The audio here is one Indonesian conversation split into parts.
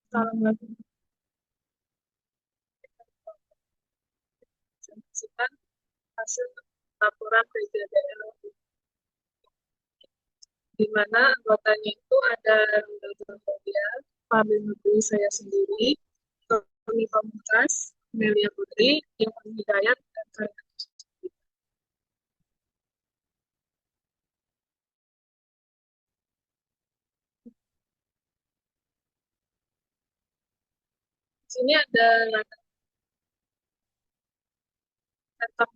Kalau melakukan hasil laporan PJDL, di mana anggotanya itu ada Runda Claudia, Fabio Nurdi, saya sendiri, Tony Pamungkas, Melia Putri, Iwan Hidayat, dan saya. Di sini ada latar belakang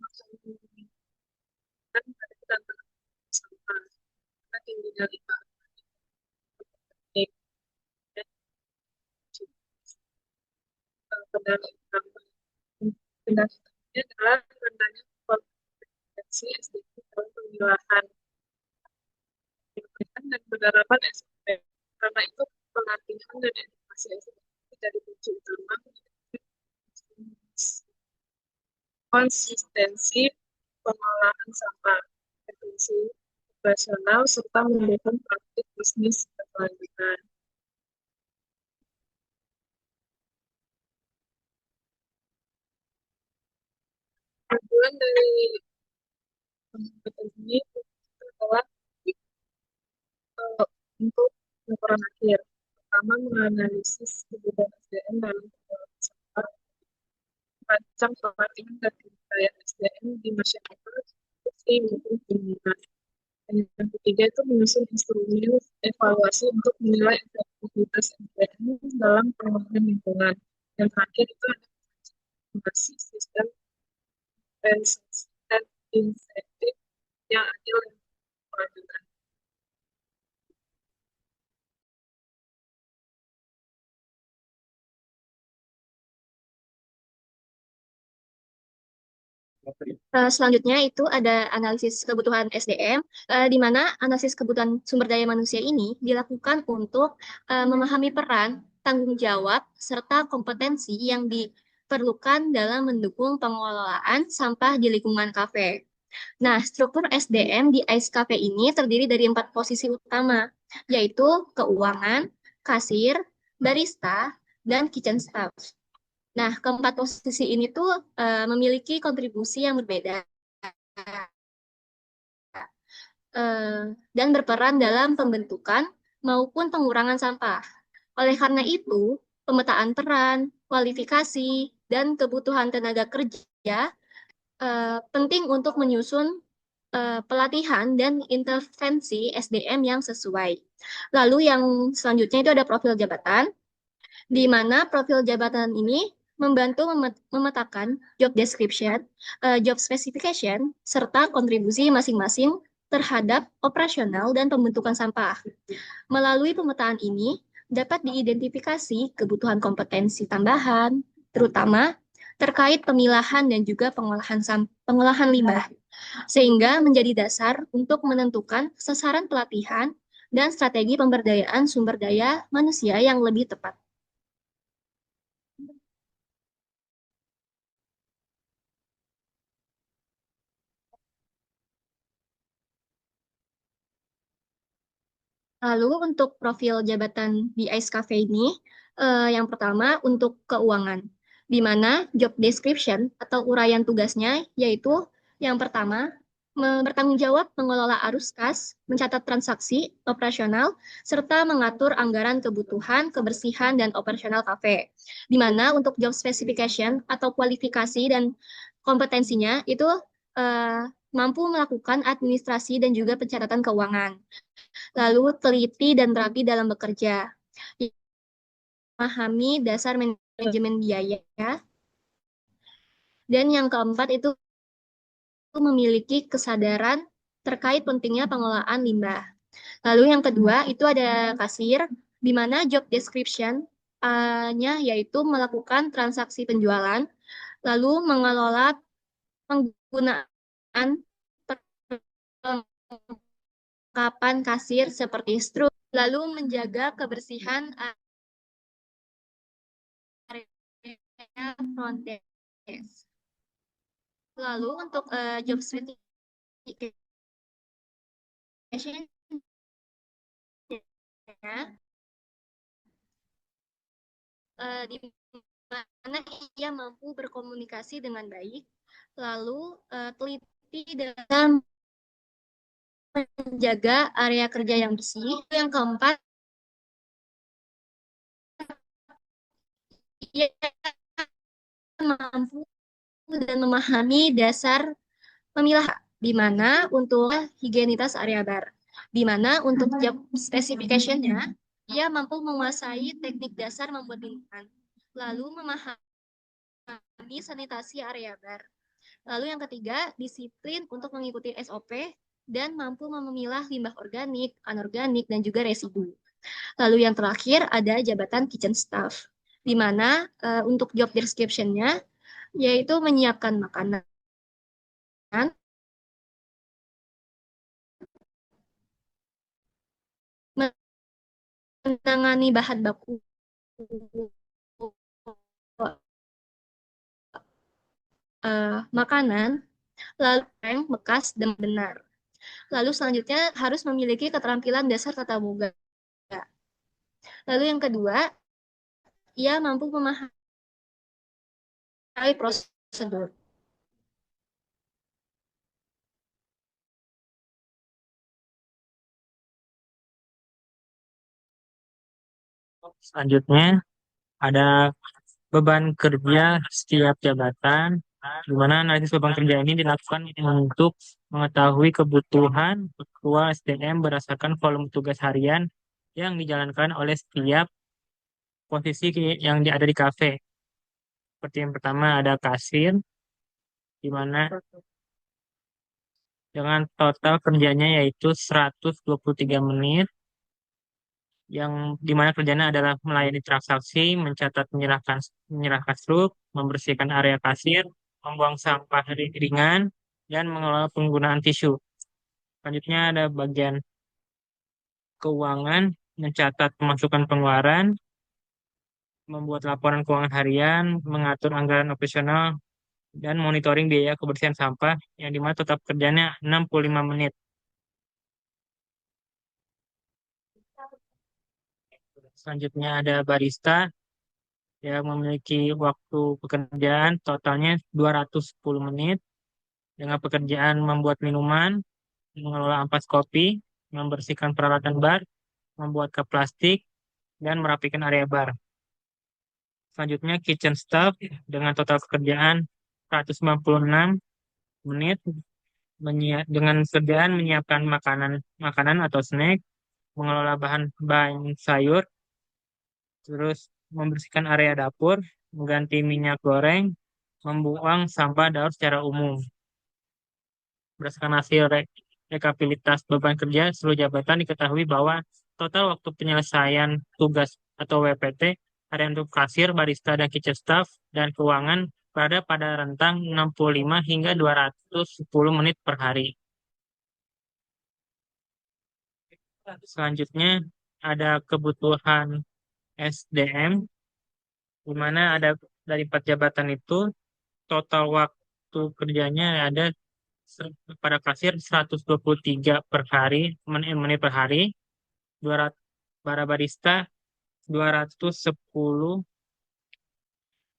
dan ada tantangan sampah, karena tingginya limbah plastik, dan kendala utama. Kendala utamanya adalah rendahnya kualifikasi SDM dalam pemilahan dan penerapan SOP. Karena itu pelatihan dan edukasi SDM jadi kunci utama konsistensi pengolahan sampah, efisiensi operasional, serta mendukung praktik bisnis berkelanjutan. Tujuan dari kompetisi ini adalah untuk laporan akhir. Pertama, menganalisis kebutuhan SDM dalam pengelolaan sampah, merancang pelatihan dan kebudayaan SDM di masyarakat, industri maupun pemerintah. Dan yang ketiga itu menyusun instrumen evaluasi untuk menilai efektivitas SDM dalam pengelolaan lingkungan. Yang terakhir itu ada masih sistem kompensasi dan insentif yang adil dan berkelanjutan. Selanjutnya itu ada analisis kebutuhan SDM, di mana analisis kebutuhan sumber daya manusia ini dilakukan untuk memahami peran, tanggung jawab, serta kompetensi yang diperlukan dalam mendukung pengelolaan sampah di lingkungan kafe. Nah, struktur SDM di ICE Cafe ini terdiri dari 4 posisi utama, yaitu keuangan, kasir, barista, dan kitchen staff. Nah, keempat posisi ini tuh memiliki kontribusi yang berbeda eh, dan berperan dalam pembentukan maupun pengurangan sampah. Oleh karena itu, pemetaan peran, kualifikasi, dan kebutuhan tenaga kerja penting untuk menyusun pelatihan dan intervensi SDM yang sesuai. Lalu yang selanjutnya itu ada profil jabatan, di mana profil jabatan ini membantu memetakan job description, job specification, serta kontribusi masing-masing terhadap operasional dan pembentukan sampah. Melalui pemetaan ini, dapat diidentifikasi kebutuhan kompetensi tambahan, terutama terkait pemilahan dan juga pengolahan limbah, sehingga menjadi dasar untuk menentukan sasaran pelatihan dan strategi pemberdayaan sumber daya manusia yang lebih tepat. Lalu untuk profil jabatan di ICE Cafe ini, yang pertama untuk keuangan, di mana job description atau uraian tugasnya yaitu yang pertama, bertanggung jawab mengelola arus kas, mencatat transaksi operasional, serta mengatur anggaran kebutuhan, kebersihan, dan operasional kafe. Di mana untuk job specification atau kualifikasi dan kompetensinya itu eh, mampu melakukan administrasi dan juga pencatatan keuangan, lalu teliti dan rapi dalam bekerja, memahami dasar manajemen biaya, dan yang keempat itu memiliki kesadaran terkait pentingnya pengelolaan limbah. Lalu yang kedua itu ada kasir, di mana job description-nya yaitu melakukan transaksi penjualan, lalu mengelola penggunaan perlengkapan kasir seperti struk, lalu menjaga kebersihan area front desk. Lalu untuk job specification di mana ia mampu berkomunikasi dengan baik, lalu teliti dalam menjaga area kerja yang bersih. Yang keempat, ia mampu dan memahami dasar memilah, di mana untuk higienitas area bar, di mana untuk job specification-nya, ia mampu menguasai teknik dasar membuat minuman, lalu memahami sanitasi area bar. Lalu yang ketiga, disiplin untuk mengikuti SOP dan mampu memilah limbah organik, anorganik, dan juga residu. Lalu yang terakhir ada jabatan kitchen staff, di mana untuk job description-nya yaitu menyiapkan makanan, menangani bahan baku makanan, lalu yang bekas dan benar. Lalu selanjutnya harus memiliki keterampilan dasar tata boga. Lalu yang kedua, ia mampu memahami prosedur. Selanjutnya ada beban kerja setiap jabatan, di mana analisis beban kerja ini dilakukan untuk mengetahui kebutuhan ketua SDM berdasarkan volume tugas harian yang dijalankan oleh setiap posisi yang ada di kafe. Seperti yang pertama ada kasir, di mana dengan total kerjanya yaitu 123 menit, yang dimana kerjanya adalah melayani transaksi, mencatat menyerahkan struk, membersihkan area kasir, membuang sampah ringan, dan mengelola penggunaan tisu. Selanjutnya ada bagian keuangan, mencatat pemasukan pengeluaran, membuat laporan keuangan harian, mengatur anggaran operasional, dan monitoring biaya kebersihan sampah, yang dimana tetap kerjanya 65 menit. Selanjutnya ada barista, yang memiliki waktu pekerjaan totalnya 210 menit dengan pekerjaan membuat minuman, mengelola ampas kopi, membersihkan peralatan bar, membuat cup plastik, dan merapikan area bar. Selanjutnya kitchen staff dengan total pekerjaan 196 menit dengan kerjaan menyiapkan makanan atau snack, mengelola bahan sayur, terus membersihkan area dapur, mengganti minyak goreng, membuang sampah daur secara umum. Berdasarkan hasil rekapitulasi beban kerja seluruh jabatan diketahui bahwa total waktu penyelesaian tugas atau WPT harian untuk kasir, barista, dan kitchen staff dan keuangan berada pada rentang 65 hingga 210 menit per hari. Selanjutnya ada kebutuhan SDM, di mana ada dari 4 jabatan itu total waktu kerjanya ada pada kasir 123 per hari, menit per hari, 200 para barista 210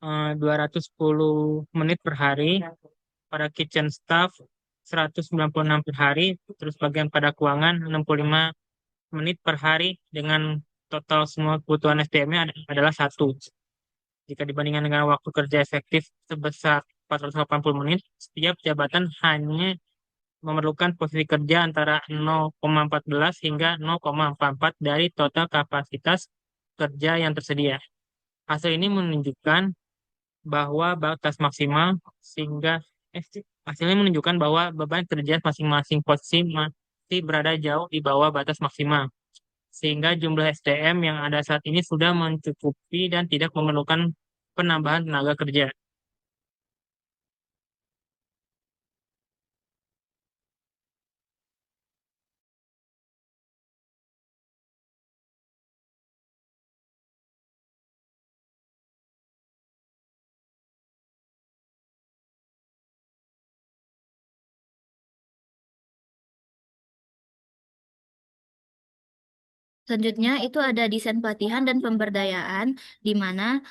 210 menit per hari, pada kitchen staff 196 per hari, terus bagian pada keuangan 65 menit per hari dengan total semua kebutuhan SDM-nya adalah 1. Jika dibandingkan dengan waktu kerja efektif sebesar 480 menit, setiap jabatan hanya memerlukan posisi kerja antara 0,14 hingga 0,44 dari total kapasitas kerja yang tersedia. Hasil ini menunjukkan bahwa batas maksimal sehingga hasilnya menunjukkan bahwa beban kerja masing-masing posisi masih berada jauh di bawah batas maksimal, sehingga jumlah SDM yang ada saat ini sudah mencukupi dan tidak memerlukan penambahan tenaga kerja. Selanjutnya itu ada desain pelatihan dan pemberdayaan, di mana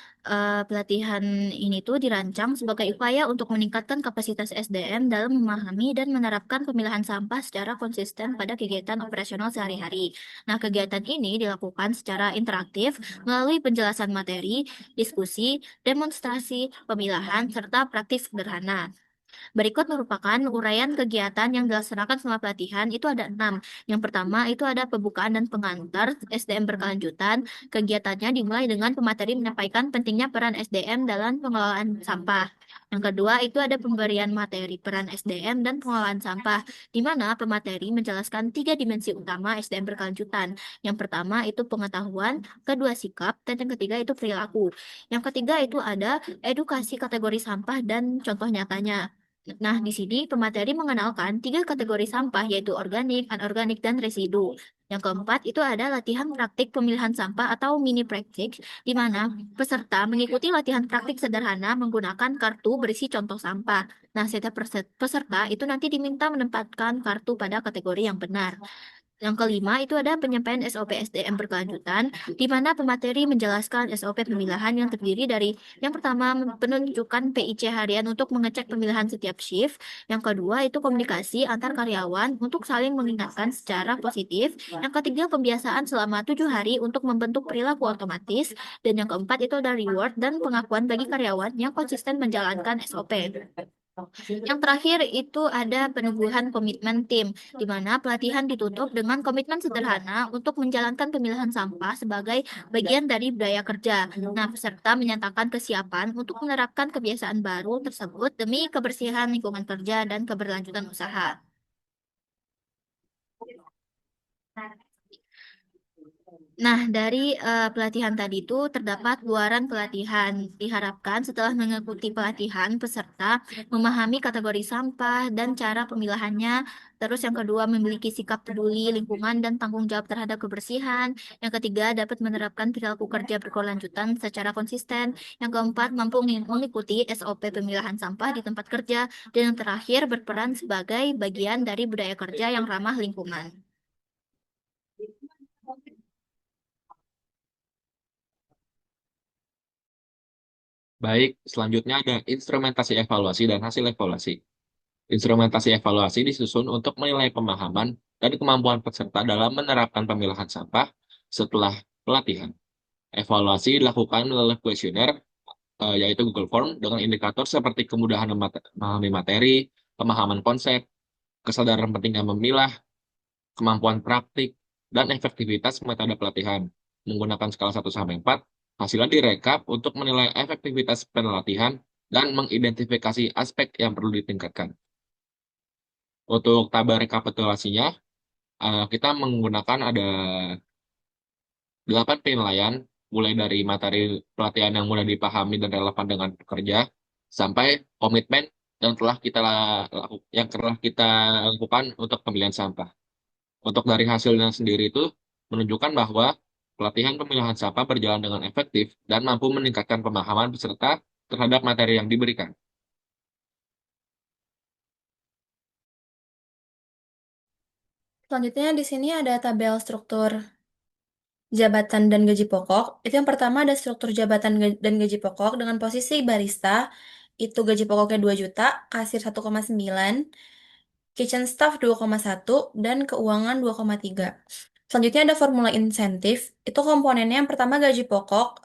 pelatihan ini tuh dirancang sebagai upaya untuk meningkatkan kapasitas SDM dalam memahami dan menerapkan pemilahan sampah secara konsisten pada kegiatan operasional sehari-hari. Nah, kegiatan ini dilakukan secara interaktif melalui penjelasan materi, diskusi, demonstrasi, pemilahan, serta praktik sederhana. Berikut merupakan uraian kegiatan yang dilaksanakan selama pelatihan. Itu ada 6. Yang pertama itu ada pembukaan dan pengantar SDM berkelanjutan. Kegiatannya dimulai dengan pemateri menyampaikan pentingnya peran SDM dalam pengelolaan sampah. Yang kedua itu ada pemberian materi peran SDM dan pengelolaan sampah, di mana pemateri menjelaskan 3 dimensi utama SDM berkelanjutan. Yang pertama itu pengetahuan, kedua sikap, dan yang ketiga itu perilaku. Yang ketiga itu ada edukasi kategori sampah dan contoh nyatanya. Nah, di sini pemateri mengenalkan 3 kategori sampah, yaitu organik, anorganik, dan residu. Yang keempat, itu ada latihan praktik pemilihan sampah atau mini praktik, di mana peserta mengikuti latihan praktik sederhana menggunakan kartu berisi contoh sampah. Nah, setiap peserta itu nanti diminta menempatkan kartu pada kategori yang benar. Yang kelima itu ada penyampaian SOP SDM berkelanjutan, di mana pemateri menjelaskan SOP pemilahan yang terdiri dari yang pertama penunjukan PIC harian untuk mengecek pemilahan setiap shift, yang kedua itu komunikasi antar karyawan untuk saling mengingatkan secara positif, yang ketiga pembiasaan selama 7 hari untuk membentuk perilaku otomatis, dan yang keempat itu ada reward dan pengakuan bagi karyawan yang konsisten menjalankan SOP. Yang terakhir itu ada penubuhan komitmen tim, di mana pelatihan ditutup dengan komitmen sederhana untuk menjalankan pemilahan sampah sebagai bagian dari budaya kerja. Nah, peserta menyatakan kesiapan untuk menerapkan kebiasaan baru tersebut demi kebersihan lingkungan kerja dan keberlanjutan usaha. Nah, dari pelatihan tadi itu terdapat luaran pelatihan. Diharapkan setelah mengikuti pelatihan, peserta memahami kategori sampah dan cara pemilahannya. Terus yang kedua, memiliki sikap peduli lingkungan dan tanggung jawab terhadap kebersihan. Yang ketiga, dapat menerapkan perilaku kerja berkelanjutan secara konsisten. Yang keempat, mampu mengikuti SOP pemilahan sampah di tempat kerja. Dan yang terakhir, berperan sebagai bagian dari budaya kerja yang ramah lingkungan. Baik, selanjutnya ada instrumentasi evaluasi dan hasil evaluasi. Instrumentasi evaluasi disusun untuk menilai pemahaman dan kemampuan peserta dalam menerapkan pemilahan sampah setelah pelatihan. Evaluasi dilakukan melalui kuesioner, yaitu Google Form, dengan indikator seperti kemudahan memahami materi, pemahaman konsep, kesadaran pentingnya memilah, kemampuan praktik, dan efektivitas metode pelatihan. Menggunakan skala 1 sampai 4, hasilnya direkap untuk menilai efektivitas pelatihan dan mengidentifikasi aspek yang perlu ditingkatkan. Untuk tabel rekapitulasinya, kita menggunakan ada 8 penilaian, mulai dari materi pelatihan yang mudah dipahami dan relevan dengan pekerja, sampai komitmen yang telah kita lakukan untuk pemilihan sampah. Untuk dari hasilnya sendiri itu menunjukkan bahwa pelatihan pemilihan sampah berjalan dengan efektif dan mampu meningkatkan pemahaman peserta terhadap materi yang diberikan. Selanjutnya di sini ada tabel struktur jabatan dan gaji pokok. Itu yang pertama ada struktur jabatan dan gaji pokok dengan posisi barista, itu gaji pokoknya 2 juta, kasir 1,9, kitchen staff 2,1, dan keuangan 2,3. Selanjutnya ada formula insentif. Itu komponennya yang pertama gaji pokok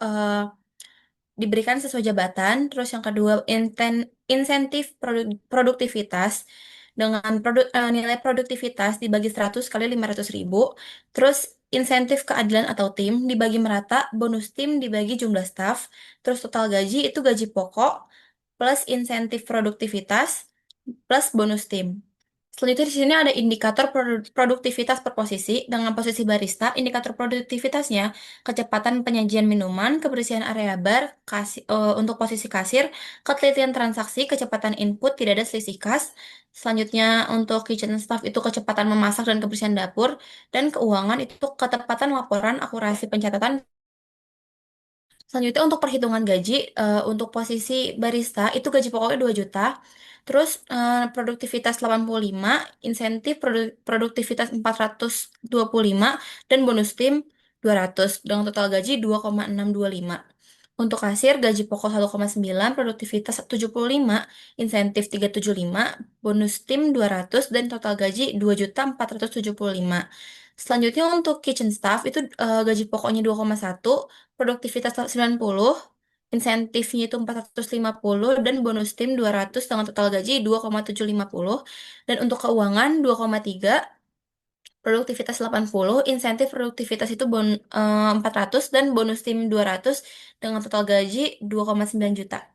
diberikan sesuai jabatan, terus yang kedua insentif produktivitas dengan nilai produktivitas dibagi 100 kali 500.000, terus insentif keadilan atau tim dibagi merata, bonus tim dibagi jumlah staf, terus total gaji itu gaji pokok plus insentif produktivitas plus bonus tim. Selanjutnya di sini ada indikator produktivitas per posisi. Dengan posisi barista, indikator produktivitasnya kecepatan penyajian minuman, kebersihan area bar, untuk posisi kasir, ketelitian transaksi, kecepatan input, tidak ada selisih kas. Selanjutnya untuk kitchen staff itu kecepatan memasak dan kebersihan dapur, dan keuangan itu ketepatan laporan, akurasi pencatatan. Selanjutnya untuk perhitungan gaji, untuk posisi barista itu gaji pokoknya 2 juta. Terus produktivitas 85, insentif produktivitas 425, dan bonus tim 200 dengan total gaji 2,625. Untuk kasir, gaji pokok 1,9, produktivitas 75, insentif 375, bonus tim 200, dan total gaji 2.475. Selanjutnya untuk kitchen staff itu gaji pokoknya 2,1, produktivitas 90, insentifnya itu 450, dan bonus tim 200 dengan total gaji 2,750. Dan untuk keuangan 2,3, produktivitas 80, insentif produktivitas itu 400, dan bonus tim 200 dengan total gaji 2,9 juta.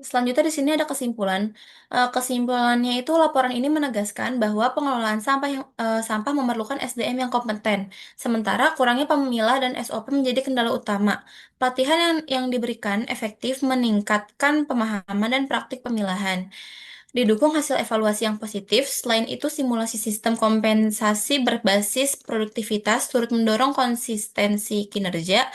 Selanjutnya di sini ada kesimpulan. Kesimpulannya itu laporan ini menegaskan bahwa pengelolaan sampah memerlukan SDM yang kompeten, sementara kurangnya pemilah dan SOP menjadi kendala utama. Pelatihan yang diberikan efektif meningkatkan pemahaman dan praktik pemilahan. Didukung hasil evaluasi yang positif, selain itu simulasi sistem kompensasi berbasis produktivitas turut mendorong konsistensi kinerja.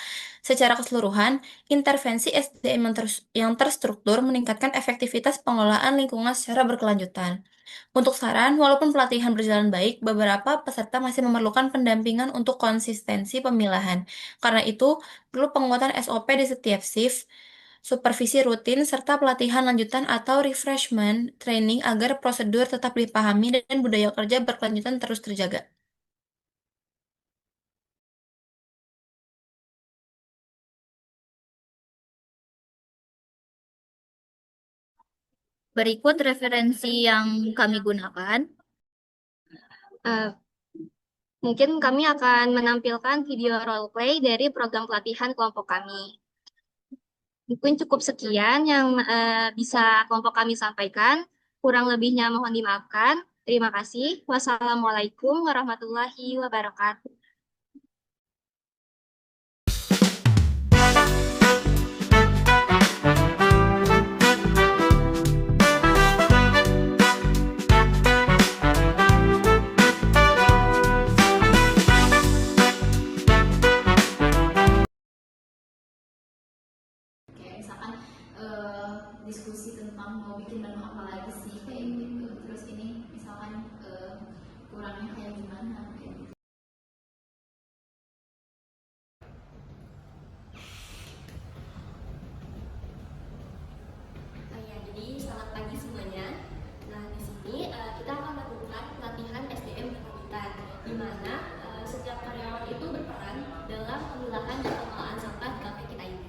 Secara keseluruhan, intervensi SDM yang terstruktur meningkatkan efektivitas pengelolaan lingkungan secara berkelanjutan. Untuk saran, walaupun pelatihan berjalan baik, beberapa peserta masih memerlukan pendampingan untuk konsistensi pemilahan. Karena itu, perlu penguatan SOP di setiap shift, supervisi rutin, serta pelatihan lanjutan atau refreshment training agar prosedur tetap dipahami dan budaya kerja berkelanjutan terus terjaga. Berikut referensi yang kami gunakan. Eh, Mungkin kami akan menampilkan video role play dari program pelatihan kelompok kami. Mungkin cukup sekian yang bisa kelompok kami sampaikan. Kurang lebihnya mohon dimaafkan. Terima kasih. Wassalamualaikum warahmatullahi wabarakatuh. Kayak misalkan diskusi tentang mau bikin menu apa lagi sih kayak gitu, terus ini misalkan kurangnya kayak gimana kayak gitu. Jadi selamat pagi semuanya. Nah, di sini kita akan melakukan pelatihan SDM berkelanjutan, di mana setiap karyawan itu berperan dalam pemilahan dan pengelolaan sampah di kafe kita ini.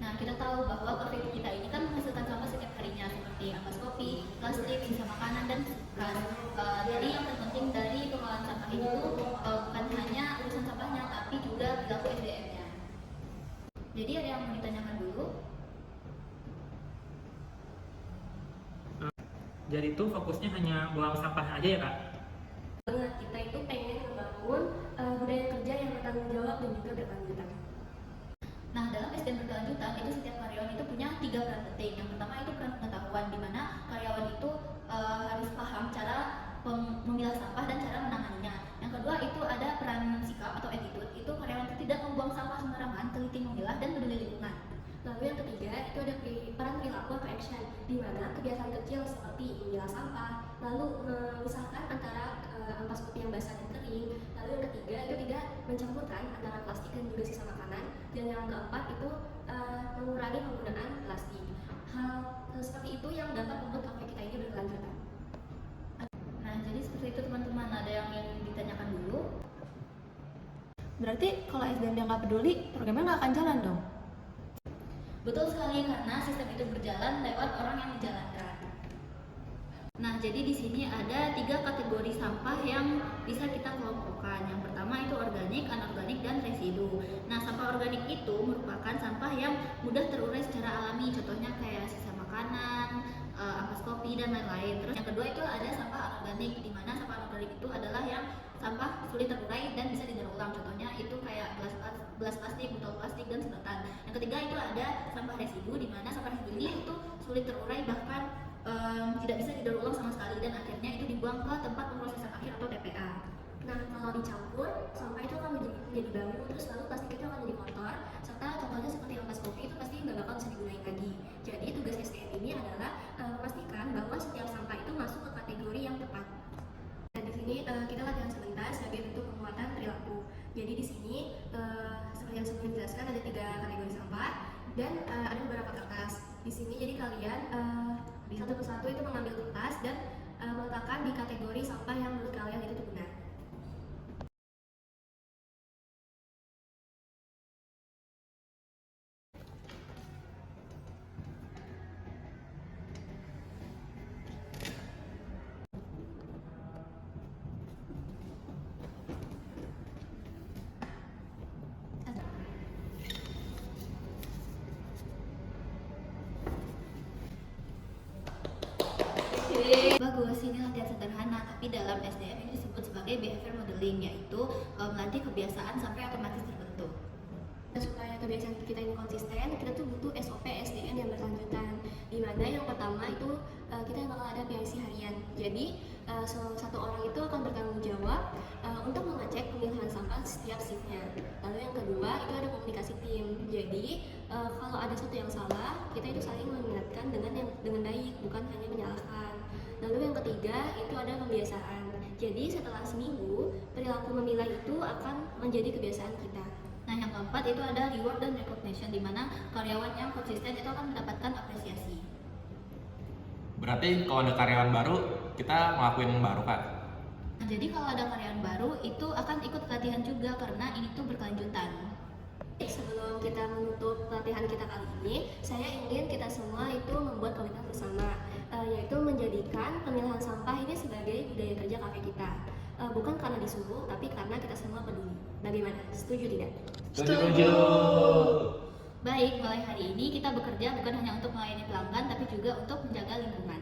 Nah, kita tahu bahwa kafe kita ini kan menghasilkan sampah setiap harinya seperti ampas kopi, plastik, sisa makanan, dan kan. Jadi yang terpenting dari pengelolaan sampah ini tuh bukan hanya urusan sampahnya, tapi juga perilaku SDM-nya. Jadi ada yang mau ditanyakan dulu? Jadi itu fokusnya hanya buang sampah aja ya Kak? Banget, kita itu pengen membangun budaya kerja yang bertanggung jawab dan juga berkelanjutan. Nah, dalam SDM berkelanjutan itu setiap karyawan itu punya 3 peran penting. Yang pertama itu peran pengetahuan, di mana karyawan itu harus paham cara memilah sampah dan cara menanganinya. Yang kedua itu ada peran sikap atau attitude, itu karyawan itu tidak membuang sampah sembarangan, teliti memilah dan peduli lingkungan. Lalu yang ketiga itu ada peran perilaku atau action, di mana kebiasaan kecil seperti memilah sampah, lalu memisahkan antara ampas kopi yang basah dan kering. Lalu yang ketiga itu tidak mencampurkan antara plastik dan juga sisa makanan. Dan yang keempat itu mengurangi penggunaan plastik. Hal seperti itu yang dapat membuat kafe kita ini berkelanjutan. Nah, jadi seperti itu teman-teman. Ada yang ingin ditanyakan dulu? Berarti kalau SDM yang nggak peduli, programnya nggak akan jalan dong? Betul sekali, karena sistem itu berjalan lewat orang yang menjalankan. Nah, jadi di sini ada 3 kategori sampah yang bisa kita kelompokkan. Yang pertama itu organik, anorganik, dan residu. Nah, sampah organik itu merupakan sampah yang mudah terurai secara alami. Contohnya kayak sisa makanan, ampas kopi, dan lain-lain. Terus yang kedua itu ada sampah anorganik, di mana sampah anorganik itu adalah yang sampah sulit terurai dan bisa didaur ulang. Contohnya itu kayak gelas plastik, botol plastik, dan sedotan. Yang ketiga itu ada sampah residu, di mana sampah residu ini itu sulit terurai, bahkan tidak bisa didaur ulang sama sekali, dan akhirnya itu dibuang ke tempat pemrosesan akhir atau TPA. Nah, kalau dicampur, sampah itu akan menjadi bambu, terus lalu plastik itu akan jadi kotor, serta contohnya seperti ampas kopi itu pasti nggak bakal bisa digunakan lagi. Jadi tugas SDM ini adalah memastikan bahwa setiap sampah itu masuk ke kategori yang tepat. Dan di sini kita latihan sebentar. kategori sampah dan ada beberapa kertas. Di sini jadi kalian satu persatu itu mengambil kertas dan meletakkan di kategori sampah yang menurut kalian itu benar. Bagus, ini latihan sederhana, tapi dalam SDM ini disebut sebagai behavior modeling, yaitu melatih kebiasaan sampai otomatis terbentuk. Supaya kebiasaan kita ini konsisten, kita tuh butuh SOP SDM yang berkelanjutan. Di mana yang pertama itu kita bakal ada PIC harian. Jadi satu orang itu akan bertanggung jawab untuk mengecek pemilahan sampah setiap shiftnya. Lalu yang kedua itu ada komunikasi tim. Jadi kalau ada sesuatu yang salah, kita itu saling mengingatkan dengan baik, bukan hanya menyalahkan. Lalu yang ketiga itu ada pembiasaan. Jadi setelah seminggu, perilaku memilah itu akan menjadi kebiasaan kita. Nah, yang keempat itu ada reward dan recognition, di mana karyawan yang konsisten itu akan mendapatkan apresiasi. Berarti kalau ada karyawan baru, kita ngelakuin yang baru, Kak? Nah, jadi kalau ada karyawan baru itu akan ikut pelatihan juga karena ini tuh berkelanjutan. Sebelum kita menutup pelatihan kita kali ini, saya ingin kita semua itu membuat komitmen bersama, yaitu menjadikan pemilahan sampah ini sebagai budaya kerja kafe kita. Bukan karena disuruh, tapi karena kita semua peduli. Bagaimana? Setuju tidak? Setuju. Baik, mulai hari ini kita bekerja bukan hanya untuk melayani pelanggan, tapi juga untuk menjaga lingkungan.